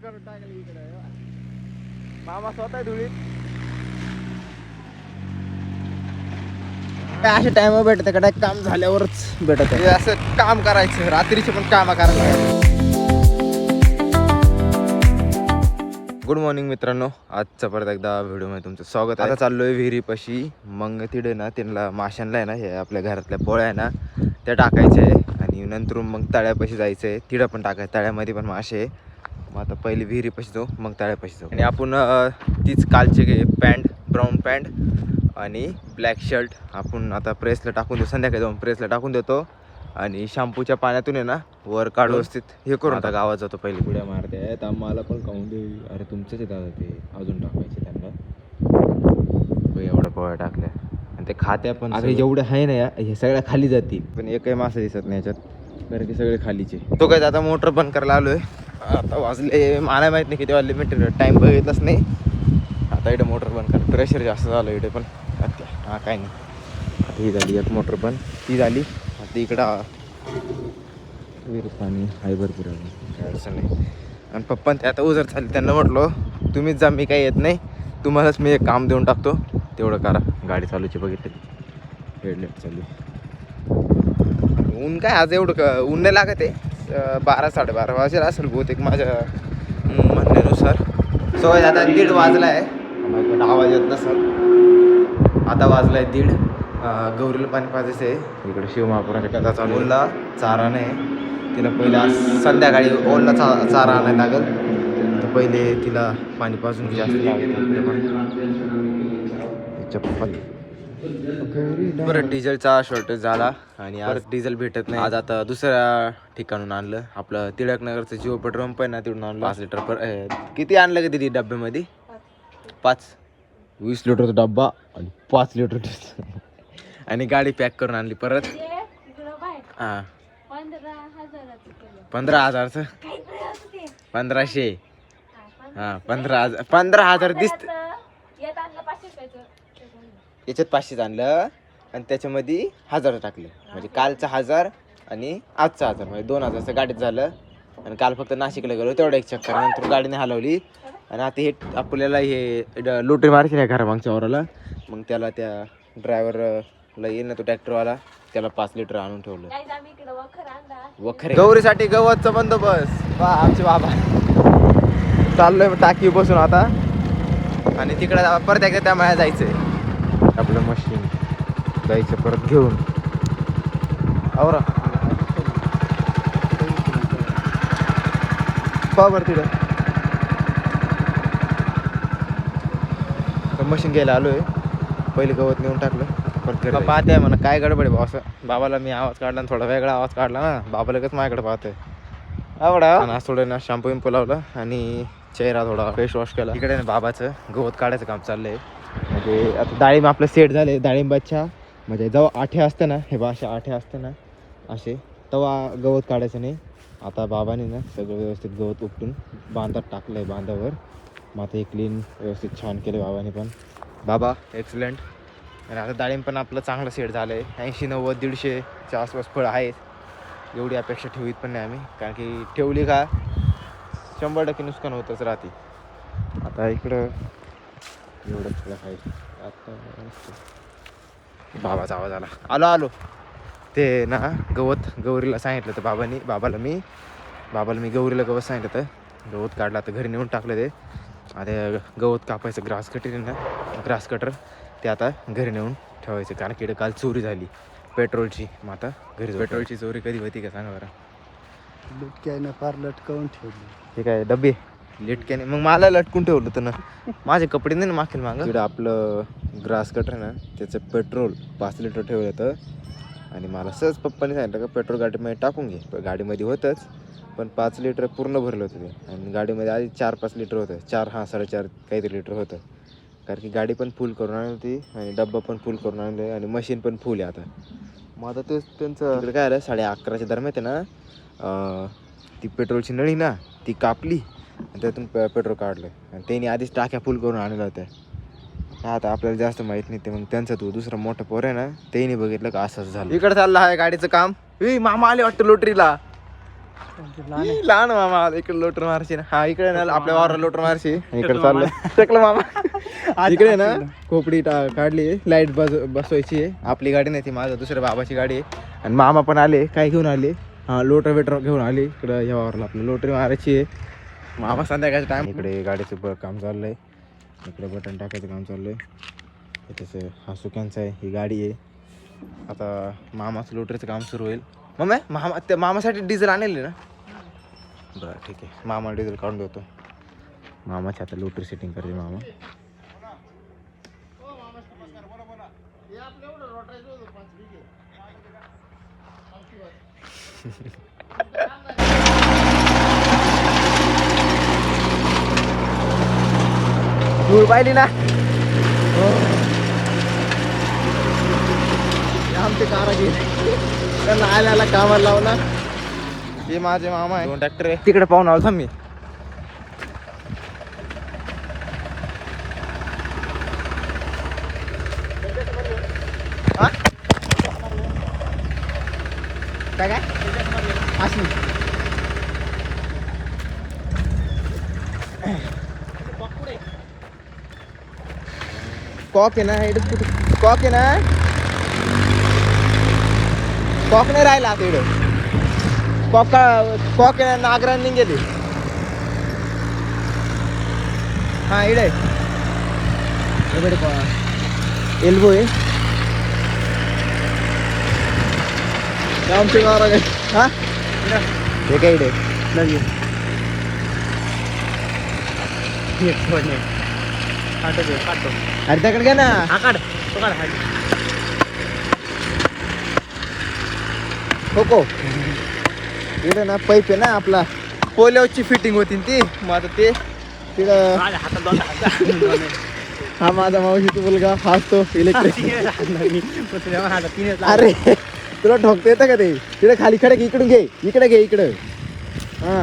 करून टाकली इकडे. मामा स्वतः धुळीत. काय असे टाइम भेटत का? काम झाल्यावरच भेटत आहे. असं काम करायचं, रात्रीचे पण काम करायला. गुड मॉर्निंग मित्रांनो, आजचा परत एकदा व्हिडिओमध्ये तुमचं स्वागत आहे. आता चाललोय विहिरीपाशी. मग तिथे ना त्यांना माशांना आहे ना, हे आपल्या घरातल्या पोळ्या आहे ना त्या टाकायच्या आहे. आणि नंतर मग तळ्यापाशी जायचं आहे, तिथं पण टाकायचं. तळ्यामध्ये पण मासे आहे. मग आता पहिले विहिरीपाशी जाऊ, मग तळ्यापाशी जाऊ. आणि आपण तीच कालचे पॅन्ट, ब्राऊन पॅन्ट आणि ब्लॅक शर्ट आपण आता प्रेसला टाकून देऊ. संध्याकाळी जाऊन प्रेसला टाकून देतो. आणि शॅम्पूच्या पाण्यातून आहे ना वर काढून व्यवस्थित हे करून आता गावात जातो. पहिले पुड्या मारते आहेत, आम्हाला पण खाऊन दे. अरे तुमचंच आहे दादा, ते अजून टाकायचे त्यांना. एवढ्या पोळ्या टाकल्या आणि ते खात्या पण. अरे जेवढे आहे ना या, हे सगळ्या खाली जातील. पण एकही मासा दिसत नाही याच्यात, कारण की सगळे खालीचे. तो काय आता मोटर बंद करायला आलोय. आता वाजले मला माहित नाही किती वाजले, मी टाइम बघितलंच नाही. आता इकडे मोटर बंद कर, प्रेशर जास्त झालं इकडे पण. हा काय नाही, आता ही झाली एक मोटर पण, ती झाली. आता इकडं विहिरीत पाणी आहे भरपूर, काय अडचण नाही. आणि पप्पा ते आता उजर झाली, त्यांना म्हटलो तुम्हीच जा, मी काही येत नाही, तुम्हालाच मी एक काम देऊन टाकतो, तेवढं करा. गाडी चालूची बघितली, हेडलाईट चालू. ऊन काय आज एवढं ऊन नाही लागत आहे. 12-12:30 वाजेला असेल बहुतेक माझ्या म्हणण्यानुसार. सो आता 1:30 वाजला आहे. आवाज येत नसेल. आता वाजला आहे 1:30. गौरीला पाणी पाजायचं आहे. इकडे शिवमहापुराच्या कथा चालू. ओला चारा नाही, तिला पहिला संध्याकाळी ओला चारा आणायला लागेल. तर पहिले तिला पाणी पाजून जास्त चप्पल. बरं, डिझेलचा शॉर्टेज झाला आणि आज डिझेल भेटत नाही. आज आता दुसऱ्या ठिकाणून आणलं, आपलं टिळकनगरचं जिओ पेट्रोल पंप आहे ना, तिथून आणलं. 5 लिटर किती आणलं का तिथे डब्यामध्ये? 20 लिटरचा डब्बा आणि 5 लिटर आणि गाडी पॅक करून आणली परत. हां 15,000चं 1500. हां 15,000 दिसत. याच्यात 500 आणलं आणि त्याच्यामध्ये 1000 टाकलं. म्हणजे कालचा 1000 आणि आजचा 1000, म्हणजे 2000चं गाडीत झालं. आणि काल फक्त नाशिकला गेलो तेवढं एक चक्कर, नंतर गाडीने हलवली. आणि आता हे आपल्याला हे लोटरी मारायची नाही घरामागच्या वराला. मग त्याला त्या ड्रायव्हरला येईल ना, तो ट्रॅक्टरवाला, त्याला 5 लिटर आणून ठेवलं. वखरे गौरीसाठी गवतचा बंदोबस्त. आमचे बाबा चाललोय टाकी बसून आता. आणि तिकडे परत एकदा त्या माया जायचंय. आपलं मशीन जायचं परत घेऊन. आवरा पावर तिथं मशीन घ्यायला आलोय. पहिले गवत नेऊन टाकलं, परत पाहते म्हणा काय गडबड आहे असं. बाबाला मी आवाज काढला, थोडा वेगळा आवाज काढला ना, बाबा लगेच माझ्याकडे पाहतोय. आवडा. आणि आज थोडं ना शॅम्पू विम्पू लावला आणि चेहरा थोडा फेस वॉश केला. इकडे ना बाबाचं गवत काढायचं काम चाललंय. म्हणजे आता डाळिंब आपलं सेट झाले. डाळिंबाच्या म्हणजे जेव्हा आठे असते ना, हे अशा आठे असते ना असे, तेव्हा गवत काढायचं नाही. आता बाबाने ना सगळं व्यवस्थित गवत उपटून बांधात टाकलं आहे, बांधावर. मग आता हे क्लीन व्यवस्थित छान केलं बाबाने पण. बाबा एक्सलंट. आणि आता डाळिंब पण आपलं चांगलं सेट झालं आहे. 80, 90, 150च्या आसपास फळं आहेत. एवढी अपेक्षा ठेवीत पण नाही आम्ही, कारण की ठेवली का 100% नुकसान होतच राहते. आता इकडं एवढं फळं आहेत. आता बाबाचा आवाज आला. आलो ते ना गवत गौरीला सांगितलं तर बाबाला मी गौरीला गवत सांगितलं तर गवत काढलं. आता घरी नेऊन टाकलं ते. आता गवत कापायचं ग्रास कटर ना, ग्रास कटर ते आता घरी नेऊन ठेवायचं, कारण की काल चोरी झाली पेट्रोलची. मग आता घरी पेट्रोलची चोरी कधी होती का सांगा बरं? लटक्यानं फार लटकवून ठेवली. हे काय डबे लिटक्याने? मग मला लटकून ठेवलं तर ना, माझे कपडे नाही ना मागेल मागं. तिकडं आपलं ग्रास कटर ना, त्याचं पेट्रोल 5 लिटर ठेवलं होतं. आणि मला सहज पप्पाने सांगितलं का पेट्रोल गाडीमध्ये टाकून घे. गाडीमध्ये होतंच, पण 5 लिटर पूर्ण भरलं होतं ते. आणि गाडीमध्ये आधी 4-5 लिटर होतं. 4-4.5 काहीतरी लिटर होतं, कारण की गाडी पण फुल करून आणली होती आणि डब्बा पण फुल करून आणले आणि मशीन पण फुल आहे आता. मग आता तेच त्यांचं इकडे काय आलं, 11:30च्या दरम्यान आहे ना, ती पेट्रोलची नळी ना ती कापली आणि त्यातून पेट्रोल काढलं. आणि त्यांनी आधीच टाक्या फुल करून आणल्या होत्या. आता आपल्याला जास्त माहीत नाही ते. मग त्यांचा तो दुसरा मोठा पोर आहे ना, त्यांनी बघितलं का असंच झालं. इकडे चाललं आहे गाडीचं काम. मामा आले वाटतं लोटरीला. लहान मामा इकडे लोटर मारशी ना. हा इकडे ना आपल्या वावराला लोटर मारशी. इकडे चाललं टेकलं मामा. इकडे ना खोपडी काढली, लाईट बसवायची आहे. आपली गाडी नाही ती, माझं दुसऱ्या बाबाची गाडी आहे. आणि मामा पण आले. काय घेऊन आले? हा लोटर वेटर घेऊन आले. इकडं ह्या वावराला आपलं लोटरी मारायची आहे. मामा संध्याकाळचं टाइम. इकडे गाडीचं काम चाललंय. इकडे बटन टाकायचं काम चाललंय. त्याचं हा सुक्यांचा आहे, ही गाडी आहे. आता मामाचं लोटरीचं काम सुरू होईल. मामा त्या मामासाठी डिझेल आणले ना. बरं ठीक आहे, मामा डिझेल काढून देतो. मामाची आता लोटरी सेटिंग करते मामा. धूळ पाहिली ना. आमचे कारागीर त्यांना आल्याला कामाला लावला. हे माझे मामा आहे, दोन ट्रॅक्टर आहे. तिकडे पाहून आलो मी. काय काय अशी कॉक आहे ना, कॉक आहे ना. कॉक नाही राहिला आता इकडं. कॉक आहे ना, नागरांनी गेली. हा इकडे एल्बो आहे. आमचे गावाला काय हा हे काय इकडे नवीन अरे त्याकडे घ्या ना. हो इकडे ना पाईप आहे ना आपला, पोल्यावरची फिटिंग होती ती. मग आता ते तिकडं हा माझा मावशीचा मुलगा हाच तो इलेक्ट्रिक. अरे तुला ठोकता येतं का ते? तिकडे खाली खडक इकडून घे, इकडे घे, इकडं. हा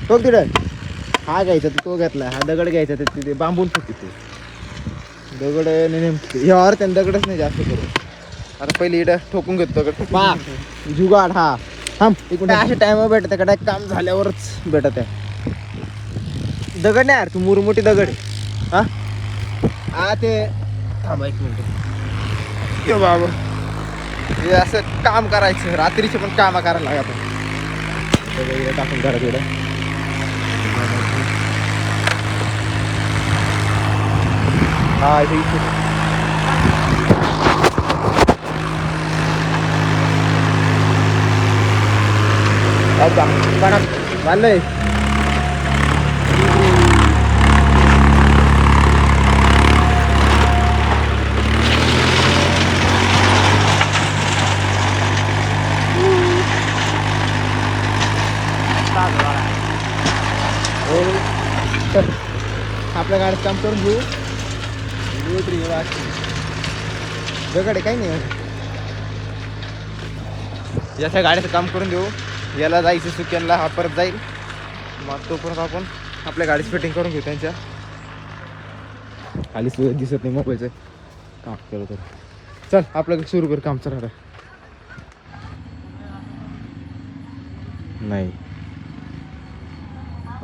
ठोक तिकडं. हा घ्यायचा तो घेतला. हा दगड घ्यायचा तिथे बांबून फुटते ते दगड. ह्यावर त्यानं दगडच नाही जास्त करू. आता पहिले इकडं ठोकून घेतो दगड. पा जुगाड. हा थांब इकडे अशा टायमावर भेटत का? काम झाल्यावरच भेटत आहे. दगड नाही यार, तू मोठी दगड आहे. हा ते थांबा एक मिनिट. बाबा हे असं काम करायचं, रात्रीचे पण काम करायला लागत. टाकून करा थोडं. हा चाललंय. आपल्या गाडीत काम करून घेऊ. दगड काही नाही. याच्या गाडीचं काम करून देऊ. याला जायचं सुक्यांना, हा परत जाईल. मग तोपर्यंत आपण आपल्या गाडीची फिटिंग करून घेऊ. त्यांच्या खाली सुद्धा दिसत नाही मोबाईलचं काम केलं तर. चल आपल्याकडे सुरू कर काम. चल आता नाही.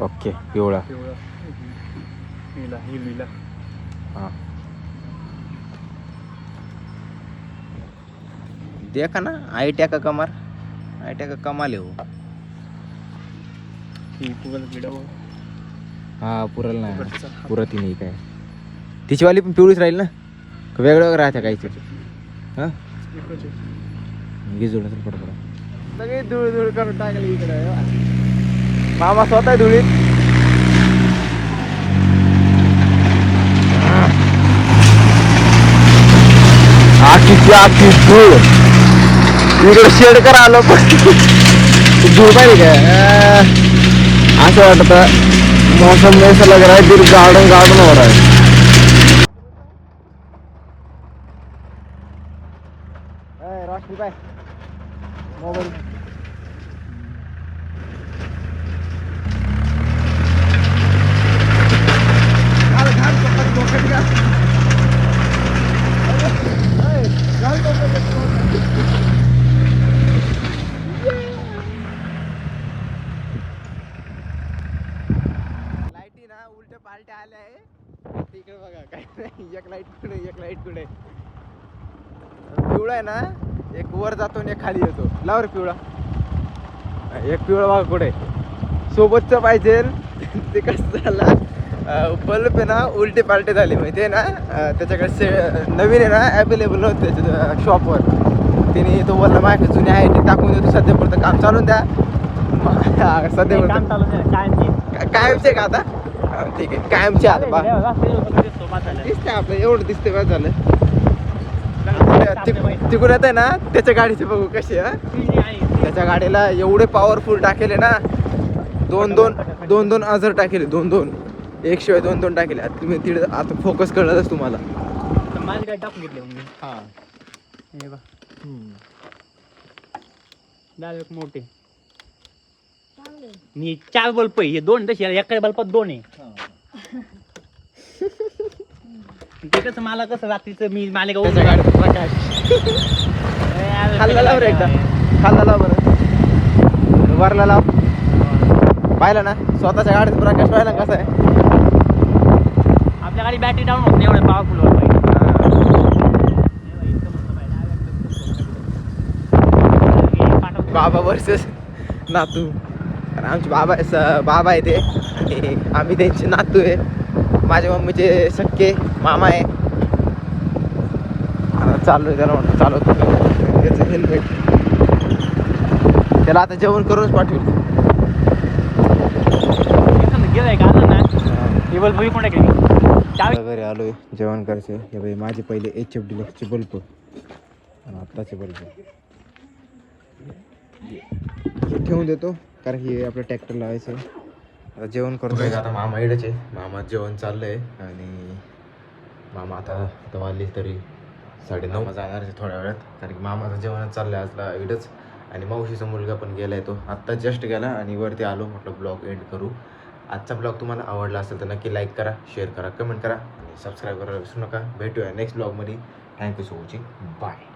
ओके पिवळा. हाँ देखा ना, आईट्या का कमर, आईट्या का कमाल आहे हो. हा पुरल ना, पुरत नाही काय. तिचीवाली पण पिवळीच राहील ना, वेगळं राहत्या काहीच. हा गिजोड तर पडपडा सगळी धूळ धूळ करून टाकली इकडे. मामा स्वतः धुळीत. आखी धूळ इकडे शेड करा आलो पण धूळ पाहिजे काय. असं वाटत मौसम ऐसा लग रहा है फिर गार्डन गार्डन हो रहा है. रोशनी भाई मोबाईल पार्ट्या आल्या आहे तिकडे बघा काय नाही एक लाईट कुठे पिवळा आहे ना एक वर जातो आणि एक खाली येतो लावर पिवळा एक पिवळा बघा कुठे सोबतचं पाहिजे ते कसं झाला बल्ब आहे ना उलटे पालटे झाले माहिती आहे ना त्याच्याकडे नवीन आहे ना अवेलेबल नव्हतं त्याच्या शॉपवर तिने तो बोलला माझ्या जुने आहे ते टाकून देतो सध्या पुरतं काम चालून द्या सध्या कायमचे का आता ठीक आहे कायमचे आता दिसते आपलं एवढं दिसते बस झालं तिकडून येत आहे ना त्याच्या गाडीचे बघू कसे त्याच्या गाडीला एवढे पॉवरफुल टाकेले ना दोन अजर टाकेले दोन एक शिवाय दोन टाकेले आता तुम्ही तिथे आता फोकस कळणारच तुम्हाला माझी गाडी टाकून घेतली मग हा हे बघ डायरेक्ट मोठे मी 4 बल्ब आहे हे 2 तसे एका बल्बात 2 आहे ते कसं मला कसं रात्रीचं मी मालेगाव त्याच्या गाडीचा प्रकाश खाल्ला लाव रे एकदा खाल्ला लाव बरं वरला लाव पाहिला ना स्वतःच्या गाडीचा प्रकाश पाहिला कसा आहे आपल्या गाडी बॅटरी डाऊन होत नाही एवढं पॉवरफुल वर बाबा वर्सेस नातू कारण आमचे बाबा आहे ते आणि आम्ही त्यांचे नातू आहे माझ्या मम्मीचे सख्खे मामा आहे चालू आहे त्याला म्हणतो चालवतो त्याचं हेल्मेट त्याला आता जेवण करूनच पाठवेल गेलाय का ना टेबल बघी कोणा केली घरी आलोय जेवण करायचं हे बाई माझे पहिले HF डिलक्सचे बल्ब आणि आत्ताचे बल्ब हे ठेवून देतो कारण की आपलं ट्रॅक्टर लावायचं आता जेवण करतोय आता मामा इकडेच आहे मामा जेवण चाललंय आणि मामा आता वाजली तरी 9:30 जाणार आहे थोड्या वेळात कारण की मामाचं जेवणच चाललंय आजला इकडेच आणि मावशीचा मुलगा पण गेलाय तो आत्ता जस्ट गेला आणि वरती आलो म्हटलं ब्लॉग एंड करू आजचा ब्लॉग तुम्हाला आवडला असेल तर नक्की लाईक करा शेअर करा कमेंट करा आणि सबस्क्राईब करायला विसरू नका भेटूया नेक्स्ट ब्लॉगमध्ये थँक्यू सो मच बाय